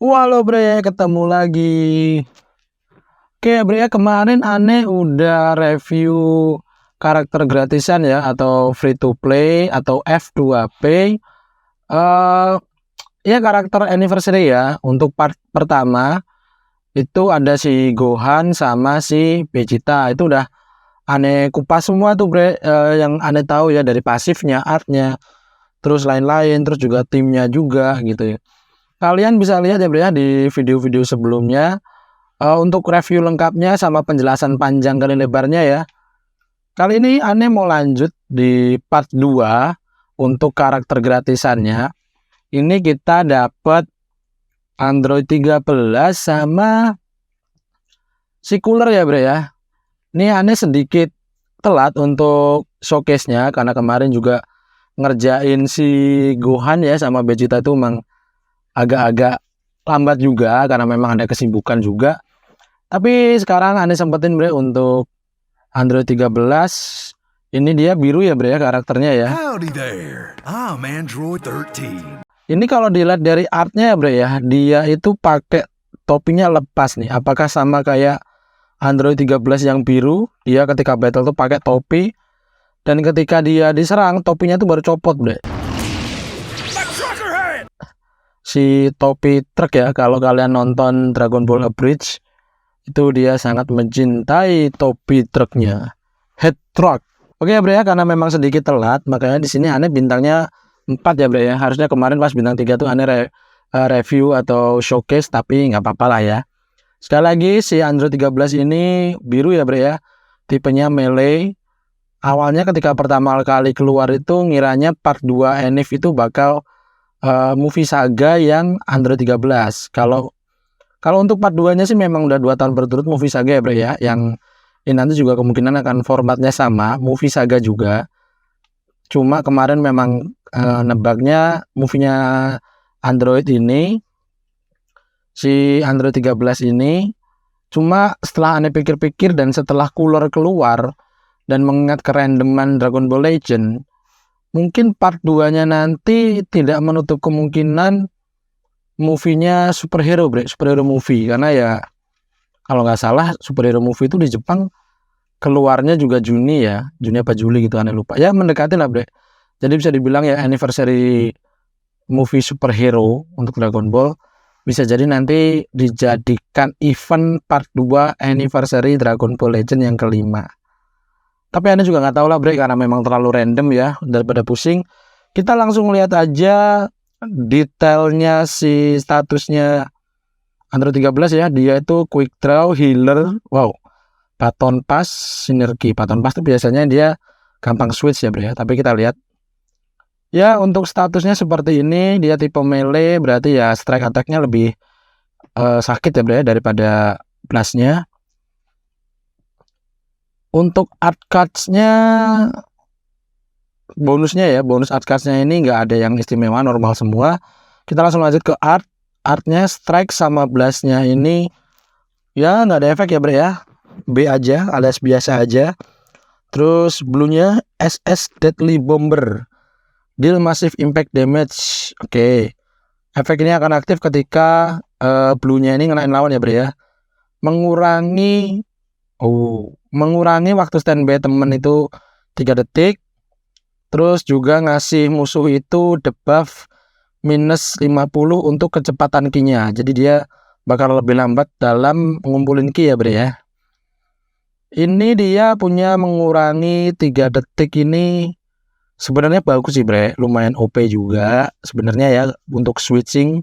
Halo Bre, ketemu lagi. Oke Bre, kemarin aneh udah review karakter gratisan ya, atau free to play atau F2P. eh Ya karakter anniversary ya. Untuk part pertama itu ada si Gohan sama si Vegeta. Itu udah aneh kupas semua tuh Bre. Yang aneh tahu ya, dari pasifnya, artnya, terus lain-lain, terus juga timnya juga gitu ya. Kalian bisa lihat ya Bre ya di video-video sebelumnya. Untuk review lengkapnya sama penjelasan panjang kali lebarnya ya. Kali ini Ane mau lanjut di part 2 untuk karakter gratisannya. Ini kita dapat Android 13 sama si Cooler ya Bre ya. Ini Ane sedikit telat untuk showcase-nya karena kemarin juga ngerjain si Gohan ya sama Vegeta itu memang agak-agak lambat juga karena memang ada kesibukan juga. Tapi sekarang Ane sempetin Bre untuk Android 13. Ini dia biru ya Bre ya karakternya ya. Howdy there, I'm Android 13. Ini kalau dilihat dari artnya ya Bre ya, dia itu pakai topinya lepas nih. Apakah sama kayak Android 13 yang biru? Dia ketika battle tuh pakai topi, dan ketika dia diserang topinya tuh baru copot Bre. Si topi truk ya, kalau kalian nonton Dragon Ball Abridged itu dia sangat mencintai topi truknya, head truck. Oke ya Bre ya, karena memang sedikit telat, makanya di sini Ane bintangnya 4 ya Bre ya. Harusnya kemarin pas bintang 3 tuh Ane review atau showcase, tapi nggak apa-apa lah ya. Sekali lagi si Android 13 ini biru ya Bre ya. Tipenya melee. Awalnya ketika pertama kali keluar itu ngiranya part 2 Enif itu bakal movie saga yang Android 13. Kalau untuk part 2-nya sih memang udah 2 tahun berturut movie saga ya Bre ya. Yang ini nanti juga kemungkinan akan formatnya sama, movie saga juga. Cuma kemarin memang nebaknya movie-nya Android ini, si Android 13 ini. Cuma setelah Ane pikir-pikir dan setelah Cooler keluar dan mengingat kerandoman Dragon Ball Legend, mungkin part 2-nya nanti tidak menutup kemungkinan movie-nya superhero Bre, superhero movie. Karena ya kalau nggak salah superhero movie itu di Jepang keluarnya juga Juni ya, Juni apa Juli gitu Ane lupa. Ya mendekati lah Bre. Jadi bisa dibilang ya anniversary movie superhero untuk Dragon Ball. Bisa jadi nanti dijadikan event part 2 anniversary Dragon Ball Legend yang kelima. Tapi Anda juga nggak tahu lah Bre, karena memang terlalu random ya, daripada pusing. Kita langsung lihat aja detailnya si statusnya Android 13 ya. Dia itu quick draw, healer, wow, baton pass, sinergi. Baton pass itu biasanya dia gampang switch ya Bre ya. Tapi kita lihat ya, untuk statusnya seperti ini. Dia tipe melee, berarti ya strike attack-nya lebih sakit ya Bre daripada blast-nya. Untuk art cards-nya, bonusnya ya, bonus art cards-nya ini nggak ada yang istimewa, normal semua. Kita langsung lanjut ke artnya. Strike sama blast-nya ini ya nggak ada efek ya Bre ya, B aja alias biasa aja. Terus blue-nya SS Deadly Bomber, deal massive impact damage. Oke. Efek ini akan aktif ketika blue-nya ini ngenain lawan ya Bre ya. Mengurangi waktu standby temen itu 3 detik. Terus juga ngasih musuh itu debuff minus 50 untuk kecepatan ki-nya. Jadi dia bakal lebih lambat dalam mengumpulin ki ya Bre ya. Ini dia punya mengurangi 3 detik ini. Sebenarnya bagus sih Bre, lumayan OP juga sebenarnya ya untuk switching.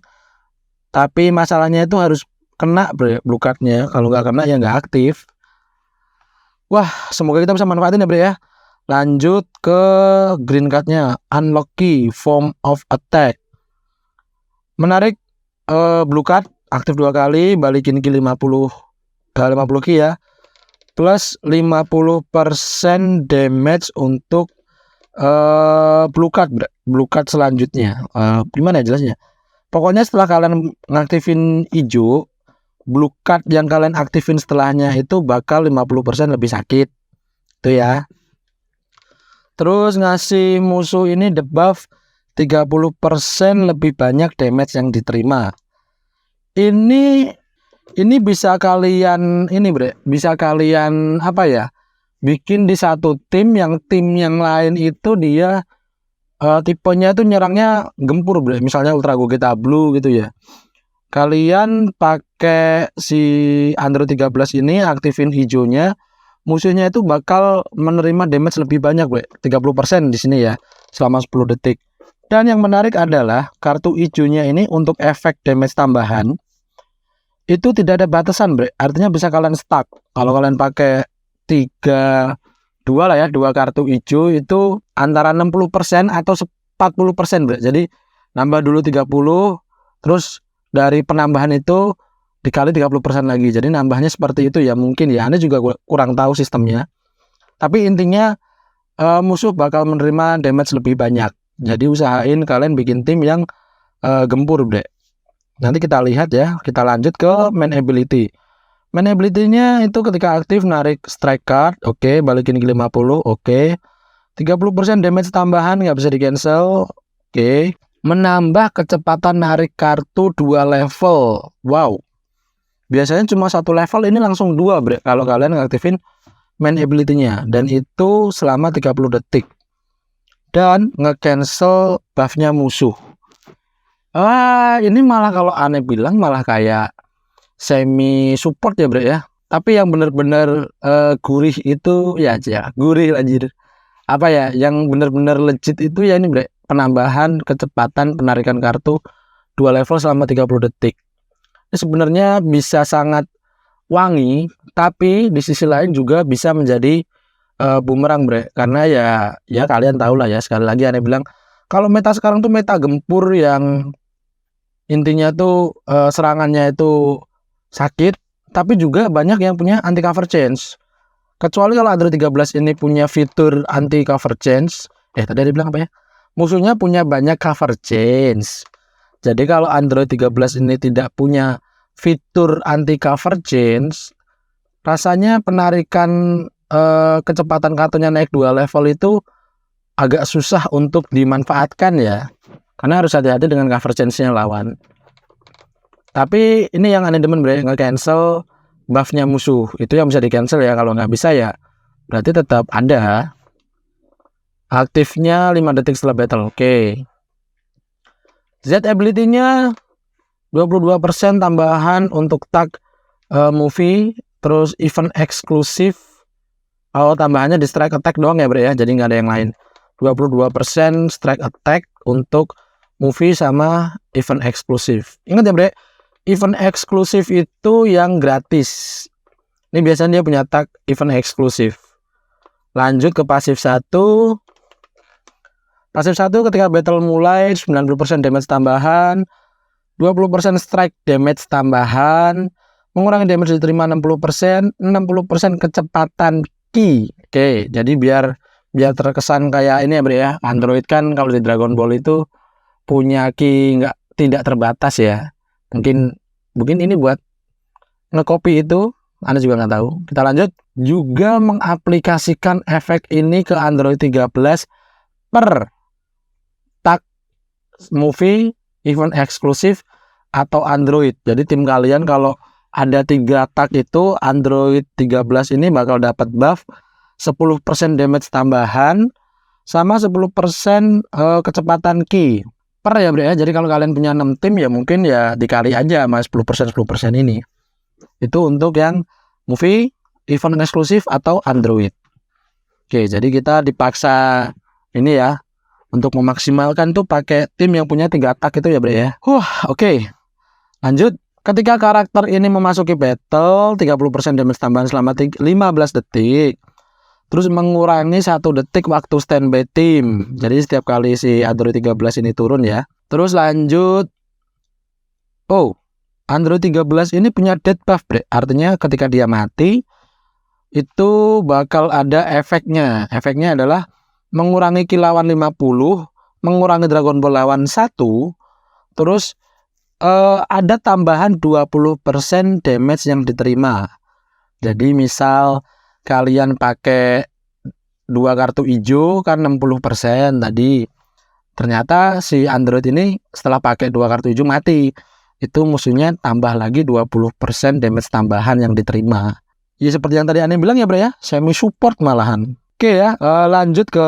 Tapi masalahnya itu harus kena Bre blue card-nya. Kalau nggak kena ya nggak aktif. Wah, semoga kita bisa manfaatin ya Bre ya. Lanjut ke green card-nya, unlock key form of attack. Menarik, blue card aktif 2 kali, balikin ki 50 ki ya. Plus 50% damage untuk blue card selanjutnya. Gimana ya jelasnya? Pokoknya setelah kalian ngaktifin hijau, blue card yang kalian aktifin setelahnya itu bakal 50% lebih sakit. Itu ya. Terus ngasih musuh ini debuff 30% lebih banyak damage yang diterima. Ini bisa kalian bisa kalian apa ya? Bikin di satu tim yang lain itu dia tipenya itu nyerangnya gempur, Bre. Misalnya Ultra Gogeta Blue gitu ya. Kalian pakai si Android 13 ini, aktifin hijaunya, musuhnya itu bakal menerima damage lebih banyak, Bre. 30% di sini ya, selama 10 detik. Dan yang menarik adalah kartu hijaunya ini untuk efek damage tambahan itu tidak ada batasan, Bre. Artinya bisa kalian stuck. Kalau kalian pakai 2 lah ya, 2 kartu hijau itu antara 60% atau 40%, Bre. Jadi nambah dulu 30, terus dari penambahan itu dikali 30% lagi. Jadi nambahnya seperti itu ya, mungkin ya. Anda juga kurang tahu sistemnya. Tapi intinya musuh bakal menerima damage lebih banyak. Jadi usahain kalian bikin tim yang gempur, Bre. Nanti kita lihat ya, kita lanjut ke main ability. Main ability-nya itu ketika aktif narik strike card, oke, balikin ke 50, oke. 30% damage tambahan nggak bisa di cancel, oke. Menambah kecepatan narik kartu 2 level. Wow. Biasanya cuma 1 level, ini langsung 2, Bre, kalau kalian ngaktifin main ability-nya, dan itu selama 30 detik. Dan nge-cancel buff-nya musuh. Ini malah kalau aneh bilang malah kayak semi support ya, Bre ya. Tapi yang bener-bener gurih itu ya aja, gurih anjir. Apa ya, yang bener-bener legit itu ya ini, Bre, penambahan kecepatan penarikan kartu 2 level selama 30 detik. Ini sebenarnya bisa sangat wangi, tapi di sisi lain juga bisa menjadi bumerang, Bre. Karena ya kalian tahu lah ya, sekali lagi aneh bilang kalau meta sekarang tuh meta gempur yang intinya tuh serangannya itu sakit, tapi juga banyak yang punya anti cover change. Kecuali kalau Android 13 ini punya fitur anti cover change. Tadi dia bilang apa ya? Musuhnya punya banyak cover change. Jadi kalau Android 13 ini tidak punya fitur anti cover change, rasanya penarikan kecepatan kartunya naik 2 level itu agak susah untuk dimanfaatkan ya. Karena harus hati-hati dengan cover change-nya lawan. Tapi ini yang aneh demen, Bre, nge-cancel buff-nya musuh. Itu yang bisa di-cancel ya. Kalau nggak bisa ya berarti tetap ada. Aktifnya 5 detik setelah battle. Oke. Z ability-nya 22% tambahan untuk tag movie. Terus event eksklusif. Tambahannya di strike attack doang ya, Bre ya. Jadi nggak ada yang lain. 22% strike attack untuk movie sama event eksklusif. Ingat ya, Bre, event eksklusif itu yang gratis. Ini biasanya dia punya tag event eksklusif. Lanjut ke pasif 1. Pasif 1 ketika battle mulai 90% damage tambahan, 20% strike damage tambahan, mengurangi damage diterima 60%, 60% kecepatan ki. Oke, jadi biar terkesan kayak ini ya, Bre ya. Android kan kalau di Dragon Ball itu punya ki tidak terbatas ya. Mungkin ini buat ngekopi itu, Anda juga nggak tahu. Kita lanjut. Juga mengaplikasikan efek ini ke Android 13 per tag movie, event eksklusif, atau Android. Jadi tim kalian kalau ada 3 tag itu, Android 13 ini bakal dapat buff 10% damage tambahan sama 10% kecepatan ki per ya, Bre ya. Jadi kalau kalian punya 6 tim ya mungkin ya dikali aja sama 10% ini. Itu untuk yang movie, event eksklusif, atau Android. Oke, jadi kita dipaksa ini ya untuk memaksimalkan tuh pakai tim yang punya 3 tag itu ya, Bre ya. Oke. Lanjut. Ketika karakter ini memasuki battle, 30% damage tambahan selama 15 detik. Terus mengurangi 1 detik waktu standby tim. Jadi setiap kali si Android 13 ini turun ya. Terus lanjut. Android 13 ini punya death buff, Bre. Artinya ketika dia mati itu bakal ada efeknya. Efeknya adalah mengurangi kill lawan 50, mengurangi Dragon Ball lawan 1, terus ada tambahan 20% damage yang diterima. Jadi misal kalian pakai 2 kartu hijau kan 60% tadi. Ternyata si Android ini setelah pakai 2 kartu hijau mati. itu musuhnya tambah lagi 20% damage tambahan yang diterima. Ya seperti yang tadi Ane bilang ya bro ya, semi support malahan. Oke ya, lanjut ke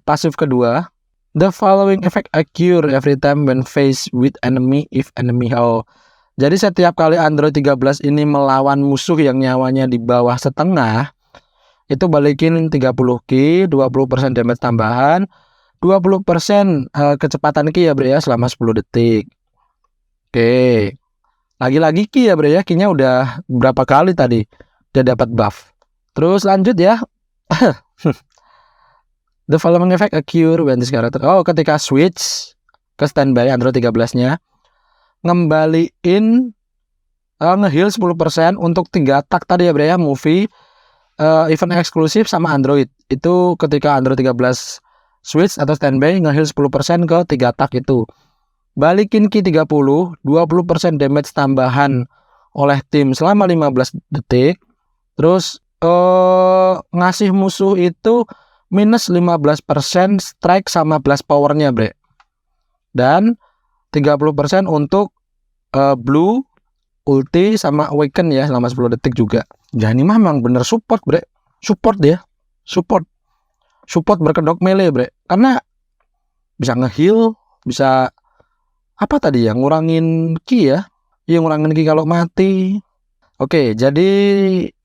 pasif kedua. The following effect occur every time when faced with enemy if enemy. Jadi setiap kali Android 13 ini melawan musuh yang nyawanya di bawah setengah, itu balikin 30 ki, 20% damage tambahan, 20% kecepatan ki ya bro ya selama 10 detik. Oke. Lagi-lagi ki ya bro ya, ki-nya udah berapa kali tadi udah dapat buff. Terus lanjut ya. The following effect occur when this character. Ketika switch ke standby Android 13-nya, ngembaliin nge-heal 10% untuk 3 tak tadi ya bro ya, movie event eksklusif sama Android. Itu ketika Android 13 switch atau standby nge-heal 10% ke 3 tak itu. Balikin ki 30, 20% damage tambahan oleh tim selama 15 detik. Terus ngasih musuh itu minus 15% strike sama blast powernya bre. Dan 30% untuk blue, ulti sama awaken ya selama 10 detik juga. Ya ini mah memang bener support bre. Support dia. Support berkedok melee bre. Karena bisa nge-heal, bisa apa tadi ya, ngurangin ki ya. Iya ngurangin ki kalau mati. Oke, jadi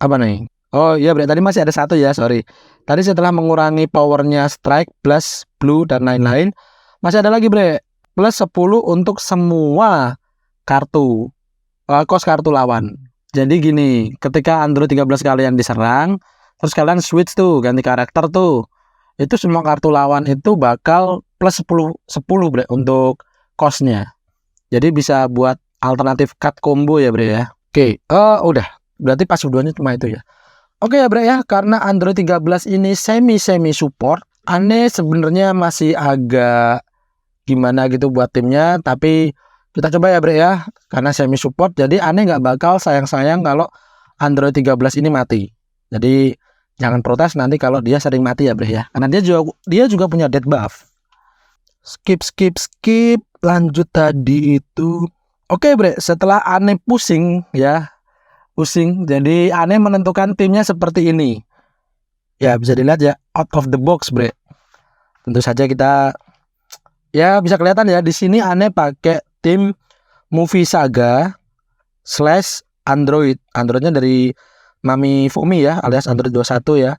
apa nih? Oh iya bre, tadi masih ada satu ya, sorry. Tadi setelah mengurangi powernya strike, plus, blue, dan lain-lain, masih ada lagi bre, plus 10 untuk semua kartu, kos kartu lawan. Jadi gini, ketika Android 13 kalian diserang, terus kalian switch tuh, ganti karakter tuh, itu semua kartu lawan itu bakal plus 10 bre untuk kosnya. Jadi bisa buat alternatif cut combo ya bre ya. Oke, udah, berarti pas keduanya cuma itu ya. Oke ya bre ya, karena Android 13 ini semi support, Ane sebenarnya masih agak gimana gitu buat timnya, tapi kita coba ya bre ya, karena semi support jadi Ane nggak bakal sayang-sayang kalau Android 13 ini mati. Jadi jangan protes nanti kalau dia sering mati ya bre ya, karena dia juga punya death buff. Skip, lanjut tadi itu. Oke bre, setelah Ane pusing ya, jadi Ane menentukan timnya seperti ini ya, bisa dilihat ya, out of the box bre. Tentu saja kita ya bisa kelihatan ya di sini Ane pakai tim Movie Saga / Androidnya dari Mami Fumi ya, alias Android 21 ya.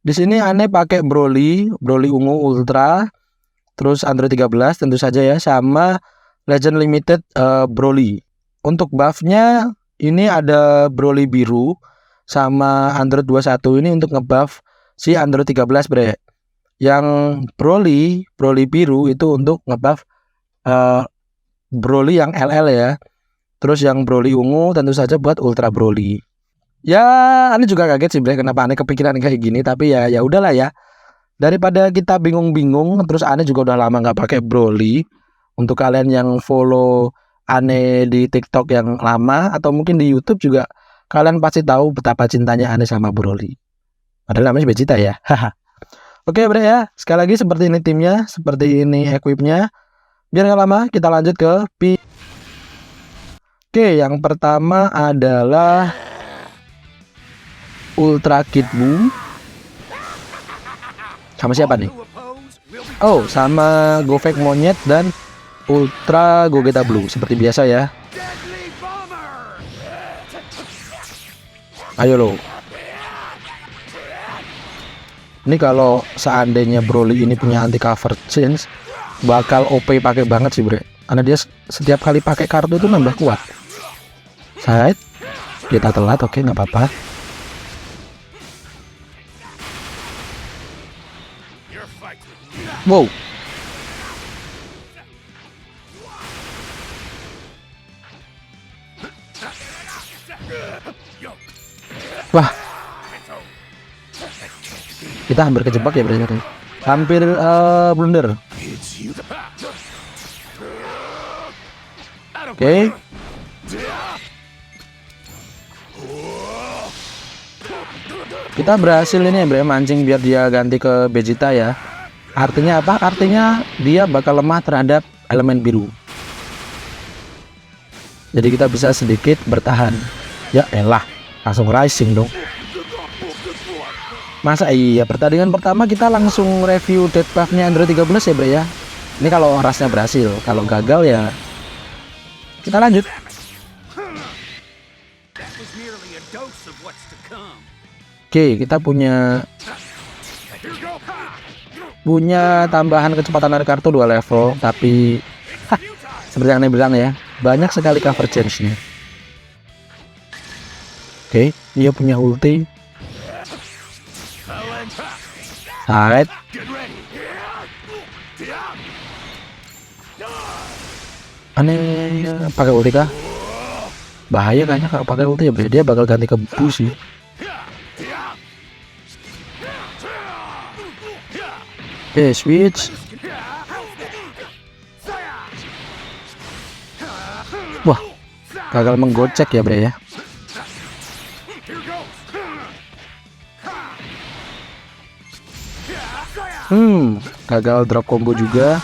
Di sini Ane pakai Broly ungu ultra, terus Android 13 tentu saja ya, sama Legend Limited Broly. Untuk buffnya ini ada Broly biru sama Android 21 ini untuk ngebuff si Android 13 bre. Yang Broly biru itu untuk ngebuff Broly yang LL ya. Terus yang Broly ungu tentu saja buat Ultra Broly. Ya, Ane juga kaget sih bre, kenapa Ane kepikiran kayak gini, tapi ya udahlah ya. Daripada kita bingung-bingung, terus Ane juga udah lama nggak pakai Broly. Untuk kalian yang follow Ane di TikTok yang lama atau mungkin di YouTube juga, kalian pasti tahu betapa cintanya Ane sama Broly. Padahal namanya Vegeta ya. Oke bre ya, sekali lagi seperti ini timnya, seperti ini equipnya. Biar nggak lama, kita lanjut ke Oke, yang pertama adalah Ultra Kid Buu. Sama siapa nih? Oh, sama Gofek Monyet dan Ultra Gogeta Blue seperti biasa ya. Ayo lo. Ini kalau seandainya Broly ini punya anti cover change, bakal OP pakai banget sih bre. Karena dia setiap kali pakai kartu itu nambah kuat. Side, kita telat, oke nggak apa-apa. Wow. Wah, kita hampir kejebak ya berarti. Hampir blunder. Oke. Kita berhasil ini ya bre, mancing biar dia ganti ke Vegeta ya. Artinya apa? Artinya dia bakal lemah terhadap elemen biru. Jadi kita bisa sedikit bertahan. Ya elah, langsung rising dong. Masa iya pertandingan pertama kita langsung review death buff-nya Android 13 ya bro ya. Ini kalau rasnya berhasil, kalau gagal ya kita lanjut. Oke, kita punya tambahan kecepatan lari kartu 2 level, tapi seperti yang saya bilang ya, banyak sekali cover change-nya. Oke, dia punya ulti. Saret. Aneh, pakai ulti kah? Bahaya kayaknya kalau pakai ulti ya, dia bakal ganti ke Bu sih. Oke, switch. Wah, gagal menggocek ya bre ya. Gagal drop combo juga.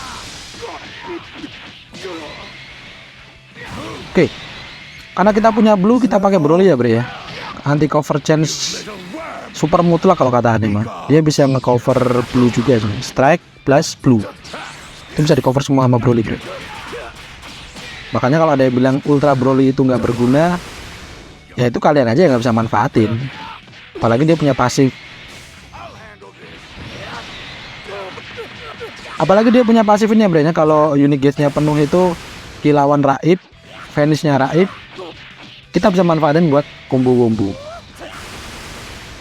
Oke, karena kita punya blue, kita pakai Broly ya bre ya. Anti cover change super mutlak kalau kata anime. Dia bisa ngecover blue juga sih. Strike plus blue itu bisa di cover semua sama Broly bre. Makanya kalau ada yang bilang ultra Broly itu nggak berguna, ya itu kalian aja yang nggak bisa manfaatin. Apalagi dia punya pasif. Apalagi dia punya pasif ini ya bre, kalau unit gauge-nya penuh itu kilauan raid, vanishnya raid, kita bisa manfaatin buat combo-combo.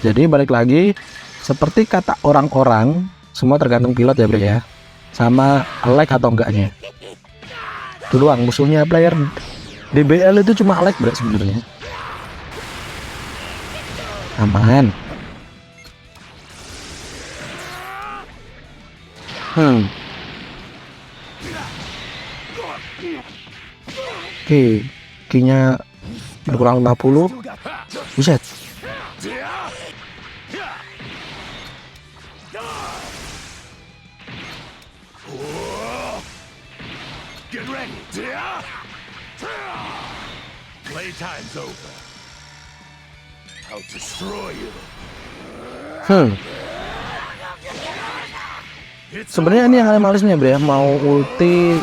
Jadi balik lagi, seperti kata orang-orang, semua tergantung pilot ya bre ya, sama lag atau enggaknya. Itu doang, musuhnya player DBL itu cuma lag bre sebenarnya. Aman. Oke, kinya berkurang 50. Buset. Playtime's over. I'll destroy you. Sebenarnya ini yang malisnya bre ya, mau ulti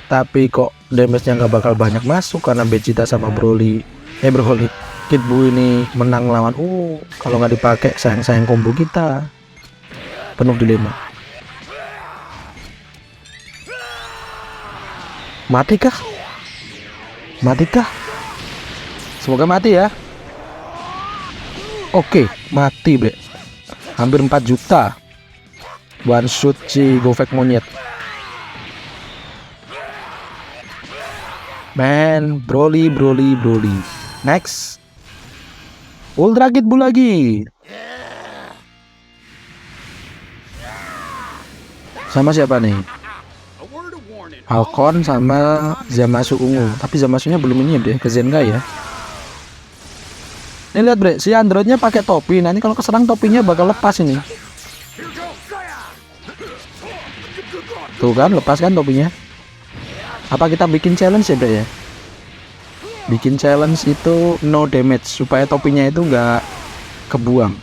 tapi kok damage-nya nggak bakal banyak masuk karena Vegeta sama Broly Kid Buu ini menang lawan. Kalau nggak dipakai sayang combo kita. Penuh dilema. Mati kah? Semoga mati ya. Oke, mati bre. Hampir 4 juta. One shot si Gofek monyet. Man, Broly. Next. Ultra Kid Buu lagi. Sama siapa nih? Falcon sama Zamasu ungu. Tapi Zamasunya belum ini deh ke Zenkai ya. Ini lihat bre, si Androidnya pakai topi. Nanti kalau keserang topinya bakal lepas ini. Tuh kan, lepas kan topinya. Apa kita bikin challenge ya bre ya? Bikin challenge itu no damage supaya topinya itu nggak kebuang.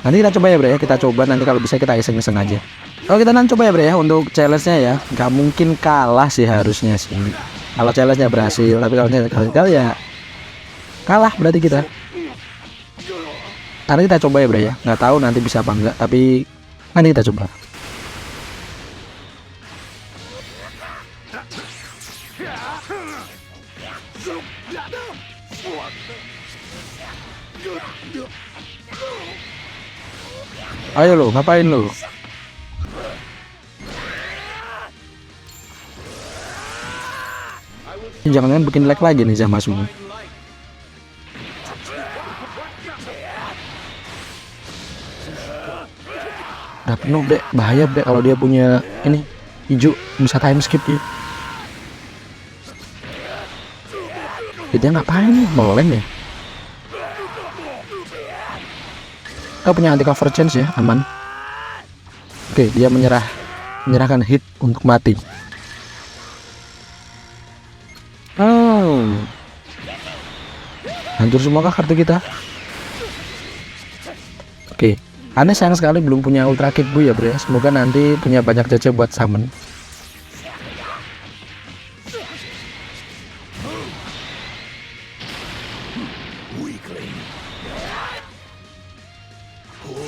Nanti kita coba ya bre ya, kita coba nanti kalau bisa kita iseng-iseng aja. Kalau kita nanti coba ya bre ya untuk challenge-nya ya, nggak mungkin kalah sih harusnya sih. Kalau challenge-nya berhasil, tapi kalau gagal ya kalah berarti kita. Nanti kita coba ya bre ya, nggak tahu nanti bisa apa enggak, tapi nanti kita coba. Ayo lo, ngapain lo? Jangan bikin lag lagi nih Zamasu. Udah penuh deh, bahaya deh kalau dia punya ini hijau bisa time skip ya. Dia ngapain nih? Meleng ya? Kita punya anti cover change ya, aman. Oke, dia menyerahkan hit untuk mati. Hancur semua kah kartu kita? Oke. Aneh sayang sekali belum punya Ultra Kick Bu ya bro ya. Semoga nanti punya banyak CC buat summon.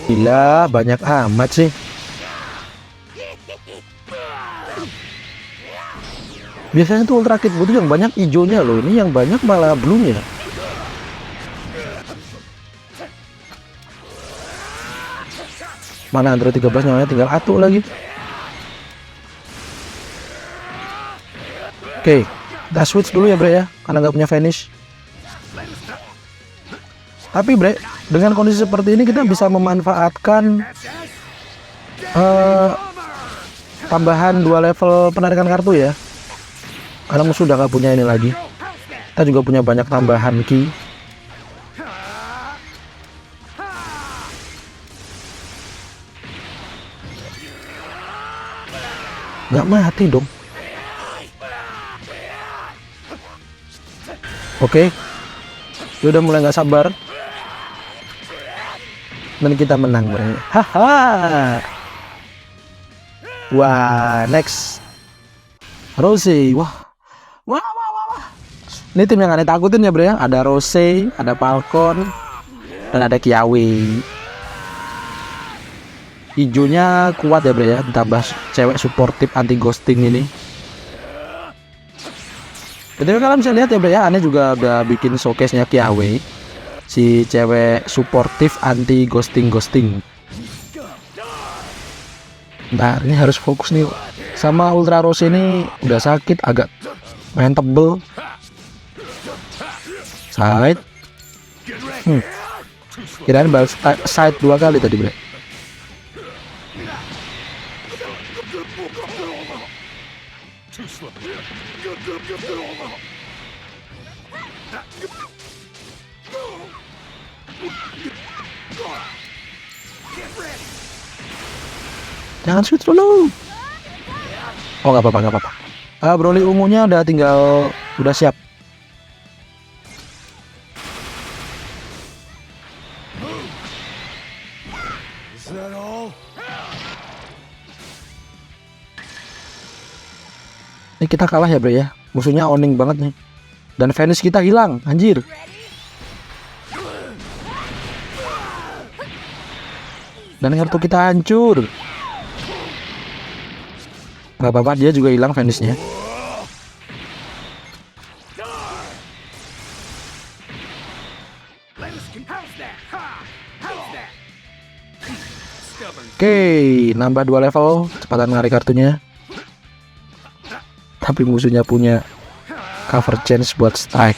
Gila, banyak amat sih. Biasanya tuh Ultra Kick Bu yang banyak hijaunya loh. Ini yang banyak malah blue-nya. Mana Android 13 nyawanya tinggal satu lagi. Oke, kita switch dulu ya bre ya, karena nggak punya vanish. Tapi bre, dengan kondisi seperti ini kita bisa memanfaatkan tambahan 2 level penarikan kartu ya. Karena musuh udah nggak punya ini lagi. Kita juga punya banyak tambahan key. Nggak mati dong. Oke, dia udah mulai nggak sabar dan kita menang bro. Haha. Wah, next Rose. Wah. Ini tim yang aneh takutin ya bro ya. Ada Rose, ada Falcon, dan ada Kiawe. Hijaunya kuat ya bro ya, ditambah cewek suportif anti ghosting ini. Jadi kalian bisa lihat ya bro ya, aneh juga udah bikin showcase nya Kiawe, si cewek suportif anti ghosting. Nah ini harus fokus nih sama Ultra Rose ini, udah sakit agak main tebel. Side kirain balas side 2 kali tadi bro. Jangan switch dulu. Oh nggak apa-apa. Broly ungunya udah udah siap. Ini kita kalah ya bro ya. Musuhnya owning banget nih. Dan vanish kita hilang, anjir. Dan kartu kita hancur. Gak apa-apa, dia juga hilang vanishnya. Oke, nambah 2 level kecepatan ngarik kartunya. Tapi musuhnya punya cover chance buat strike.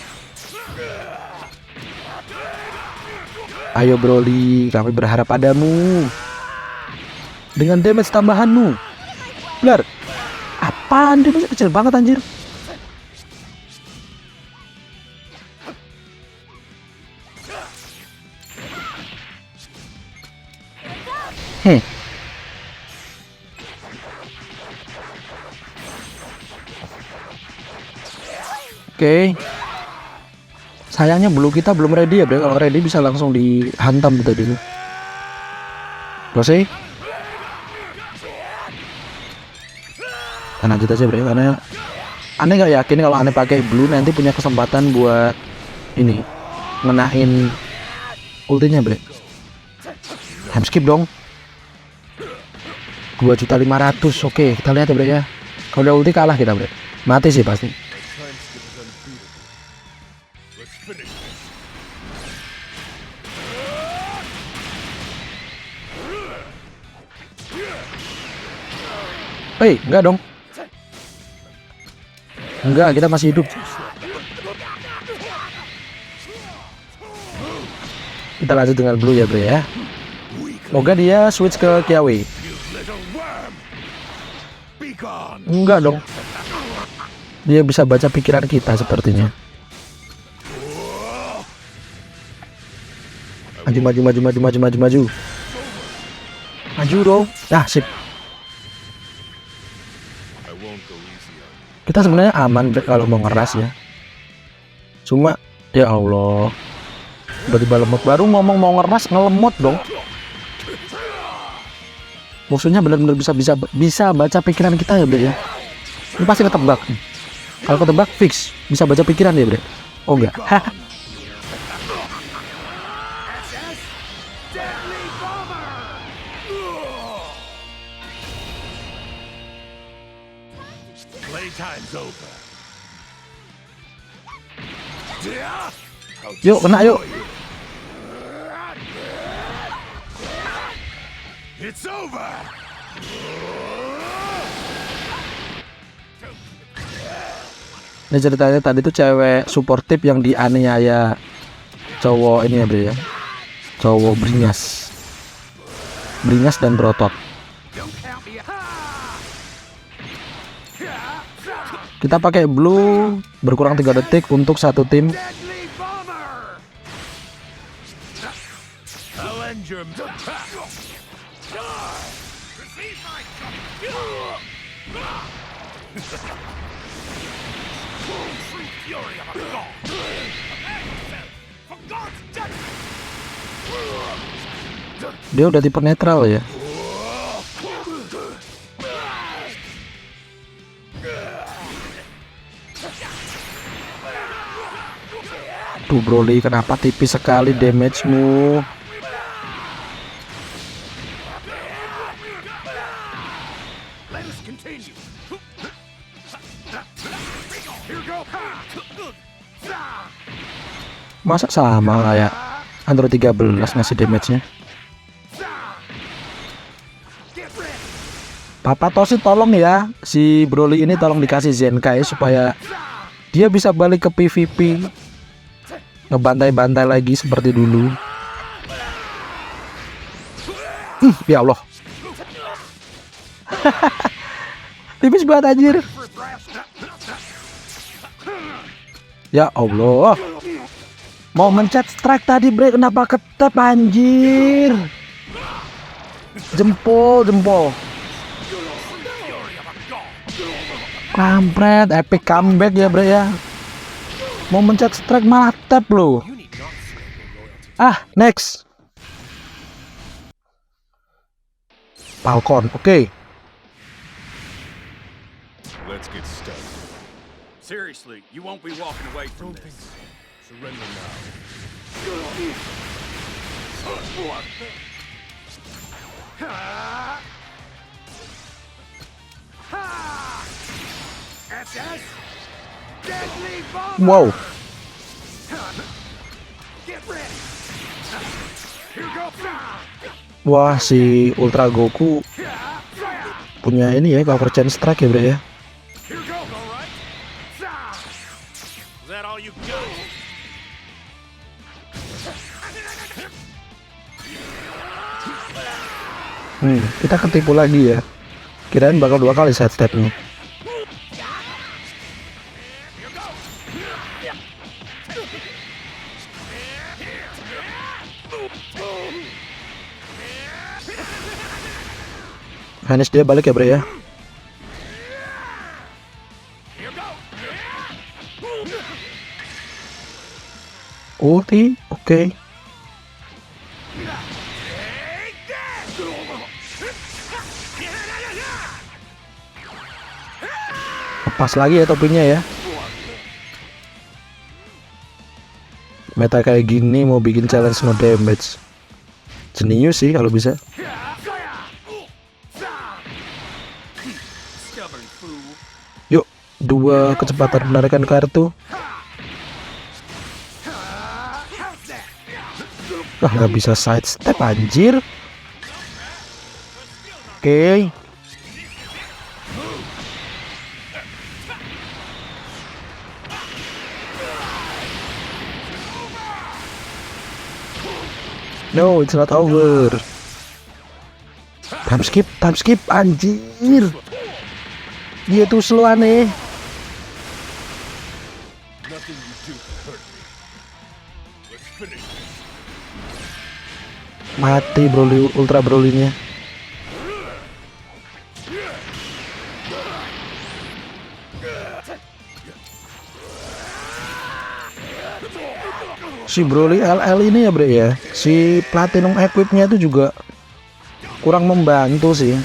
Ayo Broly, kami berharap padamu. Dengan damage tambahanmu. Blar. Apaan, damage kecil banget anjir. Oke. Sayangnya blue kita belum ready ya bro. Kalau ready bisa langsung dihantam tadi dulu. Rose. Kan lanjut aja bro, karena aneh nggak yakin kalau aneh pakai blue nanti punya kesempatan buat ini ngenain ultinya bro. Time skip dong. 2.500.000. Oke, kita lihat ya bro ya. Kalau udah ulti kalah kita bro. Mati sih pasti. Enggak dong. Enggak, kita masih hidup. Kita lanjut dengan blue ya bro ya. Semoga dia switch ke Kiawe. Enggak dong. Dia bisa baca pikiran kita sepertinya. Maju. Maju dong. Nah, sip. Kita sebenarnya aman kalau mau ngeras ya. Cuma ya Allah, Tiba-tiba lemot, baru ngomong mau ngeras ngelemot dong. Musuhnya benar-benar bisa baca pikiran kita ya, Bre ya. Ini pasti ketebak. Kalau ketebak fix bisa baca pikiran ya, Bre. Oh enggak. Playtime's over. Yuk, kena yuk. It's over. Ini ceritanya tadi tuh cewek suportif yang dianiaya cowok ini ya, Bre ya. Cowok beringas dan berotot. Kita pakai blue, berkurang 3 detik untuk satu tim. Dia udah tipe netral ya. Tuh Broly, kenapa tipis sekali damage-mu? Masa sama kayak Android 13 ngasih damage-nya? Papa Toshi tolong ya, si Broly ini tolong dikasih Zenkai supaya dia bisa balik ke PvP, ngebantai-bantai lagi seperti dulu. Ya Allah. Tipis banget anjir. Ya Allah. Mau mencet strike tadi, Bre, kenapa ketep anjir? Jempol. Kampret, epic comeback ya, Bre ya. Mau mencet strike malah tap lo. Next. Falcon, oke. Let's get started. Seriously, you won't be walking away from this. Surrender now. SS Deadly Bomber. Wow. Get ready. Here goes. Wah, si Ultra Goku punya ini ya, cover chain strike ya, Bre ya. Here goes. All right. Is that all you got? Kita ketipu lagi ya. Kirain bakal 2 kali side step-nya. Vanish dia balik ya, Bre ya. Ulti, oke. Lepas lagi ya topinya ya. Meta kayak gini mau bikin challenge no damage. Jenius sih kalau bisa. Yuk, 2 kecepatan penarikan kartu. Nggak bisa side step anjir. Oke. No, it's not over. Time skip anjir. Dia tuh slow aneh. Nothing you do can hurt me. Let's finish this. Mati Broly, Ultra Broly-nya. Si Broly LL ini ya bre ya, si Platinum Equipnya itu juga kurang membantu sih,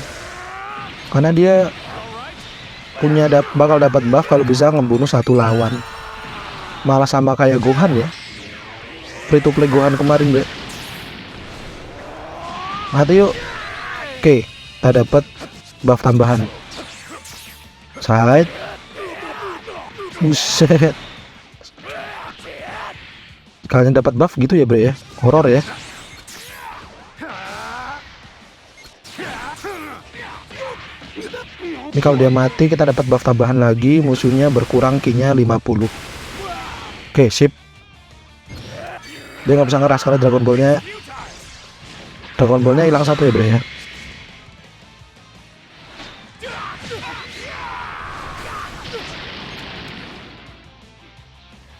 karena dia bakal dapat buff kalau bisa ngebunuh satu lawan. Malah sama kayak Gohan ya, free to play Gohan kemarin bre. Mati yuk. Oke, kita dapat buff tambahan. Side. Buset. Kalian dapat buff gitu ya bre ya, horor ya. Ini kalau dia mati kita dapat buff tambahan lagi, musuhnya berkurang ki-nya 50. Oke, sip. Dia nggak bisa ngeras karena Dragon Ball-nya hilang satu ya bre ya.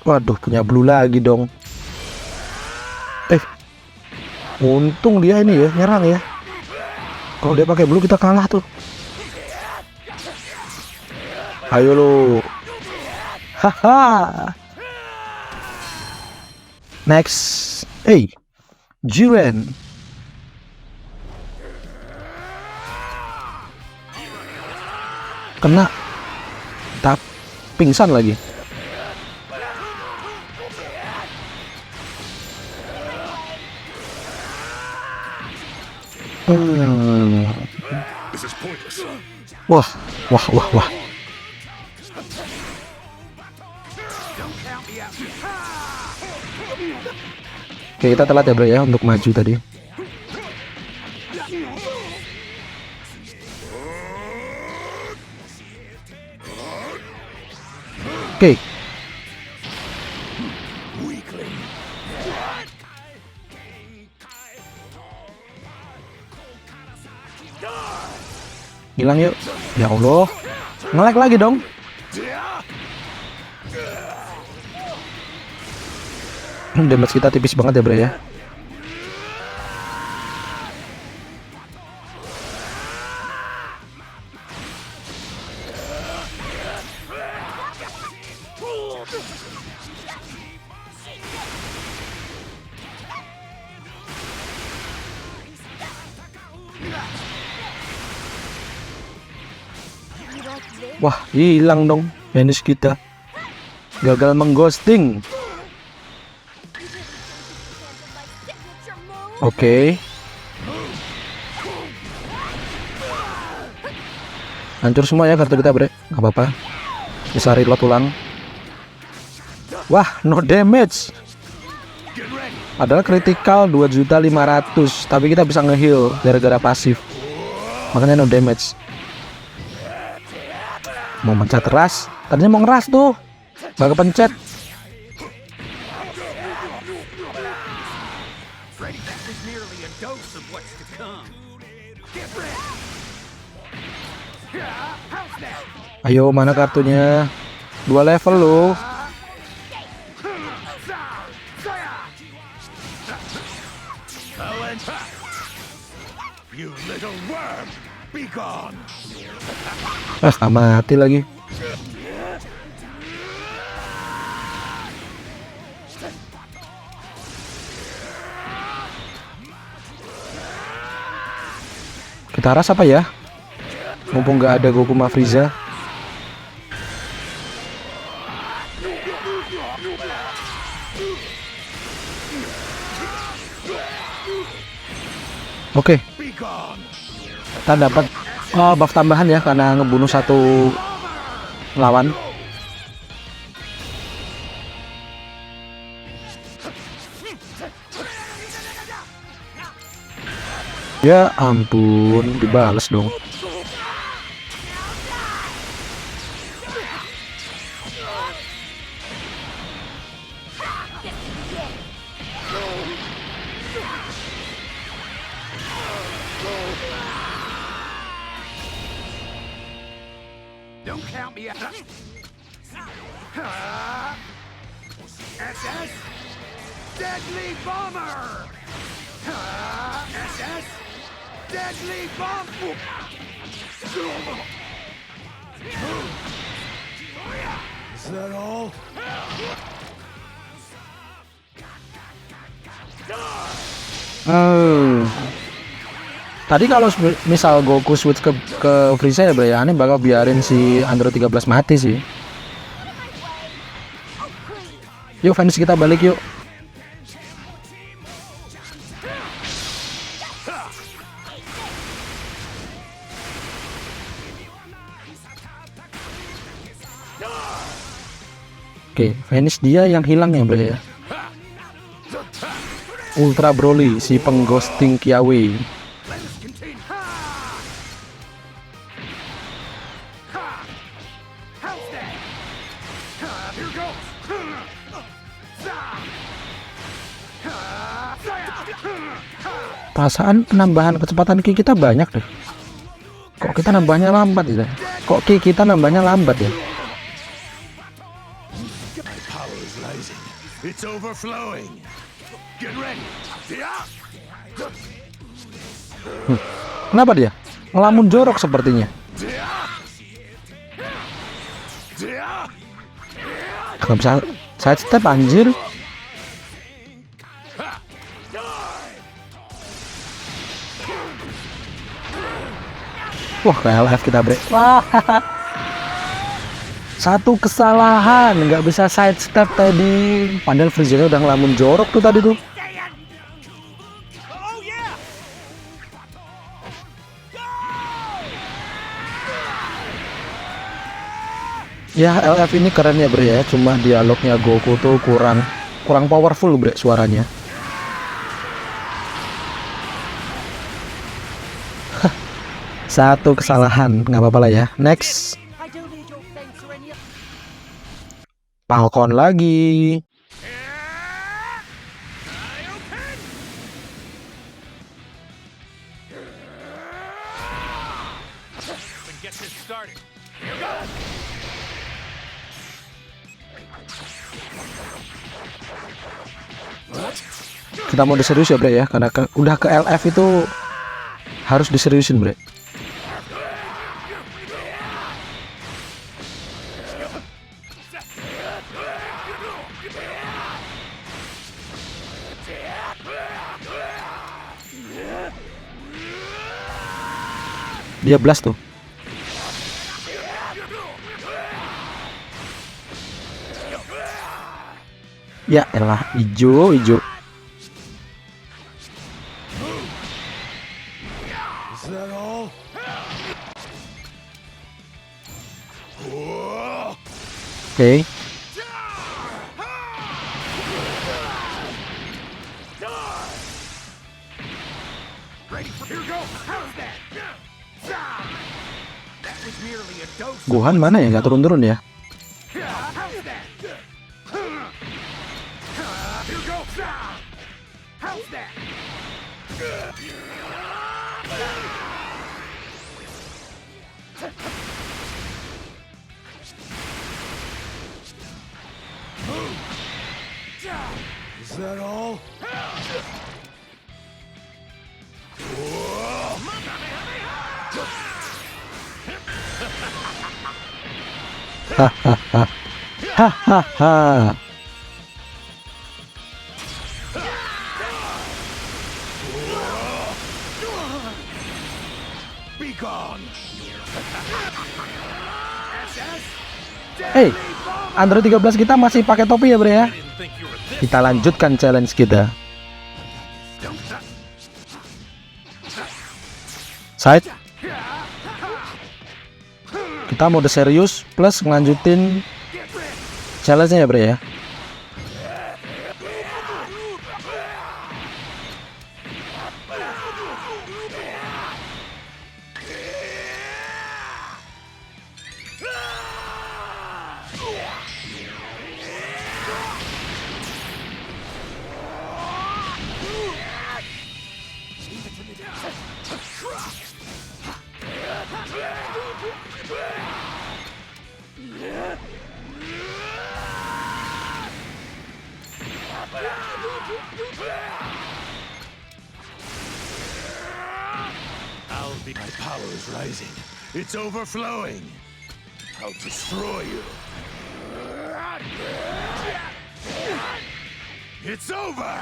Waduh, punya blue lagi dong. Untung dia ini ya nyerang ya. Kalau dia pakai blue kita kalah tuh. Ayo lo. Haha. Next. Jiren. Kena. Tak pingsan lagi. This is pointless. Wah. Oke, kita telat ya bro ya untuk maju tadi. Oke. Hilang yuk. Ya Allah. Nge-lag lagi dong. Damage kita tipis banget ya bro ya. Wah, hilang dong Venus kita. Gagal mengghosting. Oke. Hancur semua ya kartu kita bre. Gak apa-apa. Bisa reload ulang. Wah, no damage. Padahal critical 2.500.000, tapi kita bisa nge-heal gara-gara pasif. Makanya no damage. Mau mencet ras, tadinya mau ngeras tuh, gak kepencet. Ayo, mana kartunya? 2 level loh. You little worm, be gone. Mati lagi. Kita ras apa ya? Mumpung nggak ada Goku sama Frieza. Oke. Kita dapat buff tambahan ya karena ngebunuh satu lawan. Ya ampun, dibales dong. Don't count me out. SS Deadly Bomber. SS Deadly Bomb. Is that all? Tadi kalau misal Goku switch ke Frieza ya, Bre, ya, ini bakal biarin si Android 13 mati sih. Yuk fans kita balik yuk. Oke, finish dia yang hilang ya, Bre, ya. Ultra Broly, si pengghosting Kiawe. Perasaan penambahan kecepatan ki kita banyak deh. Kok kita nambahnya lambat ya? Kok ki kita nambahnya lambat ya? It's overflowing. Get ready. Kenapa dia? Ngelamun jorok sepertinya. Gak bisa sidestep anjir. Wah, ke LF kita, Bre. Wah. Satu kesalahan, nggak bisa sidestep tadi. Padahal Frieza udah ngelamun jorok tuh tadi tuh. Ya, LF ini keren ya, Bre, ya. Cuma dialognya Goku tuh kurang powerful, Bre, suaranya. Satu kesalahan, nggak apa-apa lah ya. Next. Falcon lagi. Get this started. Kita mau diserius ya, Bre, ya. Karena udah ke LF itu harus diseriusin, Bre. Dia blast tuh. Ya elah, hijau. Is that all? Oke. Gohan mana ya? Nggak turun-turun ya? Is that all? Hahaha. Be gone. Hey, Android 13 kita masih pakai topi ya, Bre, ya. Kita lanjutkan challenge kita. Side. Kita mode serius plus ngelanjutin challenge-nya ya, Bre, ya. My power is rising. It's overflowing. I'll destroy you. It's over.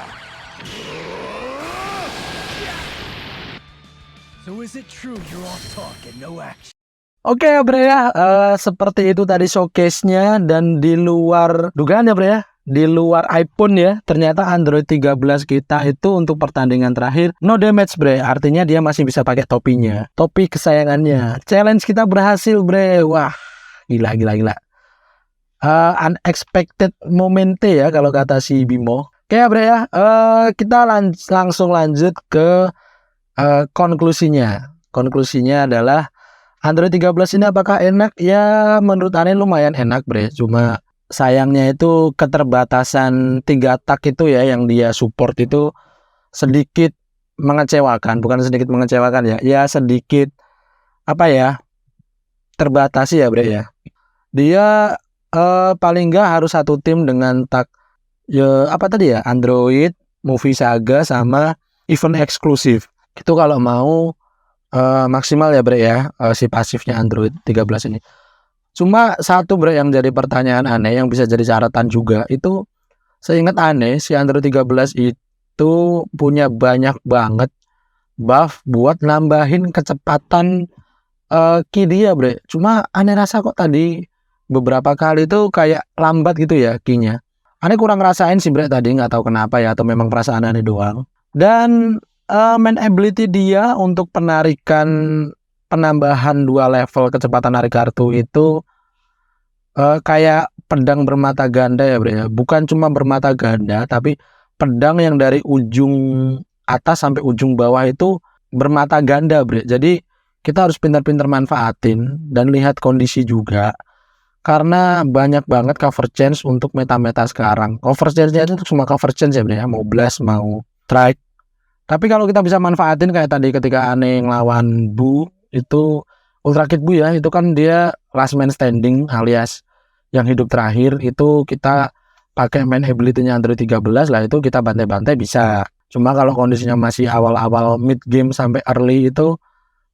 So is it true you're all talk and no action? Oke ya bre ya, seperti itu tadi showcase-nya, dan di luar dugaan ya bre ya, di luar iPhone ya, ternyata Android 13 kita itu untuk pertandingan terakhir no damage bre, artinya dia masih bisa pakai topinya, topi kesayangannya. Challenge kita berhasil bre, wah gila. Unexpected momente ya kalau kata si Bimo. Oke ya bre ya, kita langsung lanjut ke konklusinya. Konklusinya adalah Android 13 ini apakah enak? Ya menurut aneh lumayan enak bre. Cuma sayangnya itu keterbatasan 3 tak itu ya yang dia support itu sedikit mengecewakan. Bukan sedikit mengecewakan ya. Ya sedikit apa ya, terbatasi ya bre ya. Dia paling nggak harus satu tim dengan tak ya apa tadi ya, Android, Movie Saga sama event eksklusif. Itu kalau mau maksimal ya bre ya, si pasifnya Android 13 ini. Cuma satu bre yang jadi pertanyaan aneh, yang bisa jadi catatan juga, itu seingat aneh si Android 13 itu punya banyak banget buff buat nambahin kecepatan key dia bre. Cuma aneh rasa kok tadi beberapa kali itu kayak lambat gitu ya key-nya. Aneh kurang ngerasain sih bre tadi, nggak tahu kenapa ya, atau memang perasaan aneh doang. Dan main ability dia untuk penarikan penambahan 2 level kecepatan narik kartu itu kayak pedang bermata ganda ya bre ya. Bukan cuma bermata ganda, tapi pedang yang dari ujung atas sampai ujung bawah itu bermata ganda bre. Jadi kita harus pintar-pintar manfaatin dan lihat kondisi juga, karena banyak banget cover chance untuk meta-meta sekarang. Cover chance-nya itu cuma cover chance ya bre ya, mau blast mau strike. Tapi kalau kita bisa manfaatin kayak tadi ketika aneh ngelawan Bu, itu Ultra Kid Bu ya, itu kan dia last man standing alias yang hidup terakhir, itu kita pakai main ability-nya Android 13 lah, itu kita bantai-bantai bisa. Cuma kalau kondisinya masih awal-awal mid game sampai early itu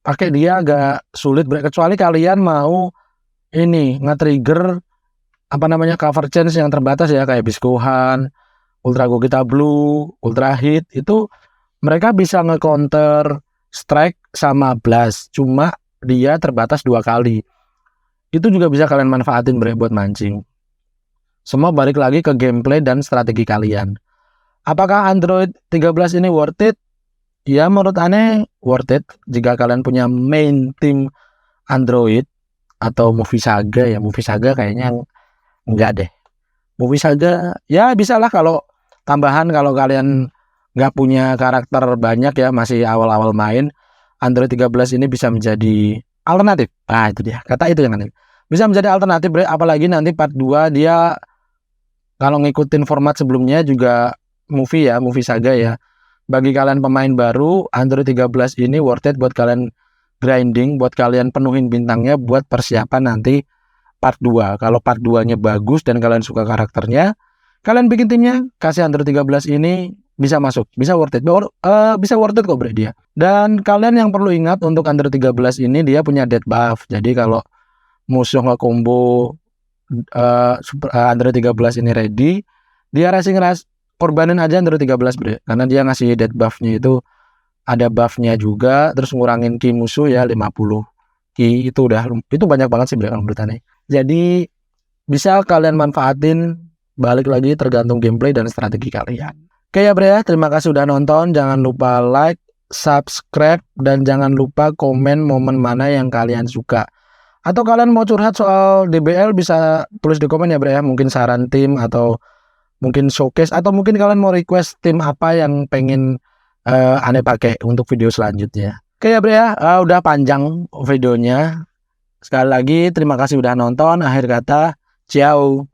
pakai dia agak sulit, kecuali kalian mau ini nge-trigger apa namanya cover chance yang terbatas ya, kayak Biskuhan, Ultra Gogeta Blue, Ultra Hit, itu mereka bisa nge-counter strike sama blast, cuma dia terbatas 2 kali. Itu juga bisa kalian manfaatin bre buat mancing. Semua balik lagi ke gameplay dan strategi kalian. Apakah Android 13 ini worth it? Ya menurut aneh worth it jika kalian punya main team Android atau Movie Saga ya. Movie Saga kayaknya enggak deh. Movie Saga ya bisa lah kalau tambahan, kalau kalian nggak punya karakter banyak ya, masih awal-awal main, Android 13 ini bisa menjadi alternatif. Nah itu dia, kata itu yang aneh. Bisa menjadi alternatif bre, apalagi nanti part 2 dia kalau ngikutin format sebelumnya juga movie ya, Movie Saga ya. Bagi kalian pemain baru, Android 13 ini worth it buat kalian grinding, buat kalian penuhin bintangnya buat persiapan nanti part 2. Kalau part 2-nya bagus dan kalian suka karakternya, kalian bikin timnya, kasih Android 13 ini bisa masuk, bisa worth it. Bisa worth it kok bre dia. Dan kalian yang perlu ingat untuk Android 13 ini dia punya death buff. Jadi kalau musuh nggak combo Android 13 ini ready, dia racing korbanin aja Android 13 bre, karena dia ngasih death buff-nya itu ada buff-nya juga, terus ngurangin ki musuh ya 50 ki, itu banyak banget sih bre kalau menurut aneh. Jadi bisa kalian manfaatin, balik lagi tergantung gameplay dan strategi kalian. Oke ya bre ya, terima kasih udah nonton. Jangan lupa like, subscribe, dan jangan lupa komen momen mana yang kalian suka. Atau kalian mau curhat soal DBL bisa tulis di komen ya bre ya. Mungkin saran tim, atau mungkin showcase, atau mungkin kalian mau request tim apa yang pengen aneh pakai untuk video selanjutnya. Oke ya bre ya, udah panjang videonya. Sekali lagi terima kasih udah nonton. Akhir kata, ciao.